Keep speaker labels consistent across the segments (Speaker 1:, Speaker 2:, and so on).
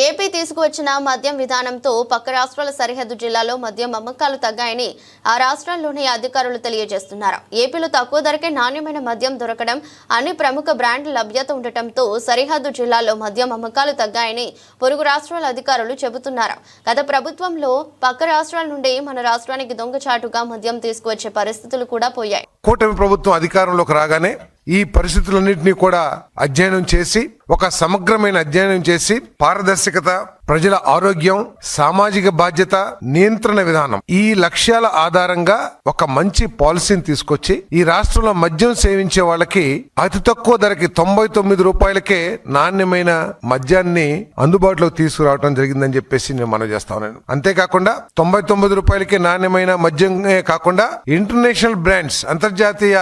Speaker 1: AP తీసుకువచ్చిన మద్యం విధానంతో పక్క రాష్ట్రాల సరిహద్దు జిల్లాలో మద్యం అమ్మకాలు తగ్గాయని ఆ రాష్ట్రాల్లోని అధికారులు తెలియజేస్తున్నారు. ఏపీలో తక్కువ ధరకే నాణ్యమైన మద్యం దొరకడం, అన్ని ప్రముఖ బ్రాండ్ల లభ్యత ఉండటంతో సరిహద్దు జిల్లాలో మద్యం అమ్మకాలు తగ్గాయని పొరుగు రాష్ట్రాల అధికారులు చెబుతున్నారు. గత ప్రభుత్వంలో పక్క రాష్ట్రాల నుండి మన రాష్ట్రానికి దొంగచాటుగా మద్యం తీసుకువచ్చే పరిస్థితులు కూడా పోయాయి.
Speaker 2: కూటమి ప్రభుత్వం అధికారంలోకి రాగానే ఈ పరిస్థితులన్నింటినీ కూడా అధ్యయనం చేసి ఒక సమగ్రమైన అధ్యయనం చేసి పారదర్శకత, ప్రజల ఆరోగ్యం, సామాజిక బాధ్యత, నియంత్రణ విధానం ఈ లక్ష్యాల ఆధారంగా ఒక మంచి పాలసీని తీసుకొచ్చి ఈ రాష్ట్రంలో మద్యం సేవించే వాళ్ళకి అతి తక్కువ ధరకి 99 రూపాయలకే నాణ్యమైన మద్యాన్ని అందుబాటులోకి తీసుకురావడం జరిగిందని చెప్పేసి నేను మనవి చేస్తా ఉన్నాను. అంతేకాకుండా 99 రూపాయలకే నాణ్యమైన మద్యమే కాకుండా ఇంటర్నేషనల్ బ్రాండ్స్, అంతర్జాతీయ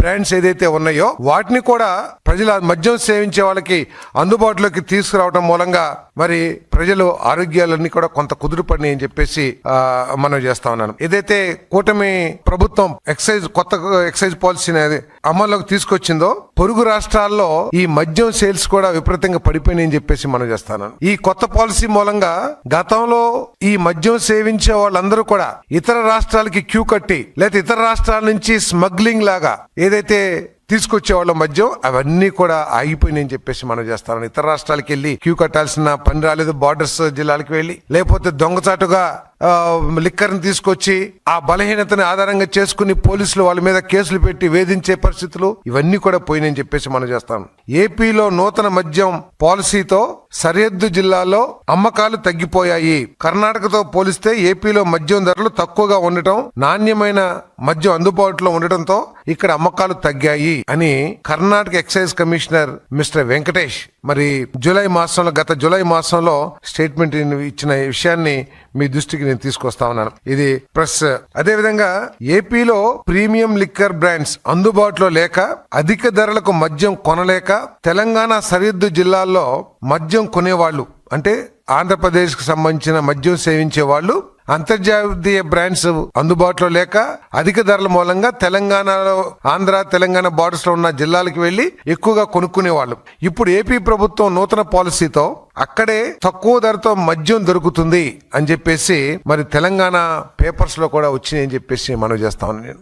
Speaker 2: బ్రాండ్స్ ఏదైతే ఉన్నాయో వాటిని కూడా ప్రజల మద్యం సేవించే వాళ్ళకి అందుబాటులోకి తీసుకురావడం మూలంగా మరి ప్రజలు ఆరోగ్యాలన్నీ కూడా కొంత కుదురుపడినాయి అని చెప్పేసి మనం చేస్తా ఉన్నాను. ఏదైతే కూటమి ప్రభుత్వం కొత్త ఎక్సైజ్ పాలసీని అమల్లోకి తీసుకొచ్చిందో పొరుగు రాష్ట్రాల్లో ఈ మద్యం సేల్స్ కూడా విపరీతంగా పడిపోయినాయి అని చెప్పేసి మనం చేస్తాను. ఈ కొత్త పాలసీ మూలంగా గతంలో ఈ మద్యం సేవించే వాళ్ళందరూ కూడా ఇతర రాష్ట్రాలకి క్యూ కట్టి లేదా ఇతర రాష్ట్రాల నుంచి స్మగ్లింగ్ లాగా ఏదైతే తీసుకొచ్చేవాళ్ళ మద్యం అవన్నీ కూడా ఆగిపోయినాయని చెప్పేసి మనం చేస్తాం. ఇతర రాష్ట్రాలకు వెళ్ళి క్యూ కట్టాల్సిన పని రాలేదు. బార్డర్స్ జిల్లాలకు వెళ్ళి లేకపోతే దొంగచాటుగా లిక్కర్ని తీసుకొచ్చి ఆ బలహీనతని ఆధారంగా చేసుకుని పోలీసులు వాళ్ళ మీద కేసులు పెట్టి వేధించే పరిస్థితులు ఇవన్నీ కూడా పోయినాయని చెప్పేసి మనం చేస్తాం. ఏపీలో నూతన మద్యం పాలసీతో సరిహద్దు జిల్లాలో అమ్మకాలు తగ్గిపోయాయి. కర్ణాటకతో పోలిస్తే ఏపీలో మద్యం ధరలు తక్కువగా ఉండటం, నాణ్యమైన మద్యం అందుబాటులో ఉండటంతో ఇక్కడ అమ్మకాలు తగ్గాయి అని Karnataka excise commissioner mister Venkatesh మరి గత జూలై మాసంలో స్టేట్మెంట్ ఇచ్చిన విషయాన్ని మీ దృష్టికి నేను తీసుకొస్తా ఉన్నాను. ఇది ప్రెస్. అదేవిధంగా ఏపీలో ప్రీమియం లిక్కర్ బ్రాండ్స్ అందుబాటులో లేక అధిక ధరలకు మద్యం కొనలేక తెలంగాణ సరిహద్దు జిల్లాల్లో మద్యం కొనేవాళ్ళు అంటే ఆంధ్రప్రదేశ్ కు సంబంధించిన మద్యం సేవించే వాళ్ళు అంతర్జాతీయ బ్రాండ్స్ అందుబాటులో లేక అధిక ధరల మూలంగా తెలంగాణ బార్డర్స్ లో ఉన్న జిల్లాలకు వెళ్లి ఎక్కువగా కొనుక్కునేవాళ్ళు. ఇప్పుడు ఏపీ ప్రభుత్వం నూతన పాలసీతో అక్కడే తక్కువ ధరతో మద్యం దొరుకుతుంది అని చెప్పేసి మరి తెలంగాణ పేపర్స్ లో కూడా వచ్చినాయని చెప్పేసి మనం చేస్తా ఉన్నాను.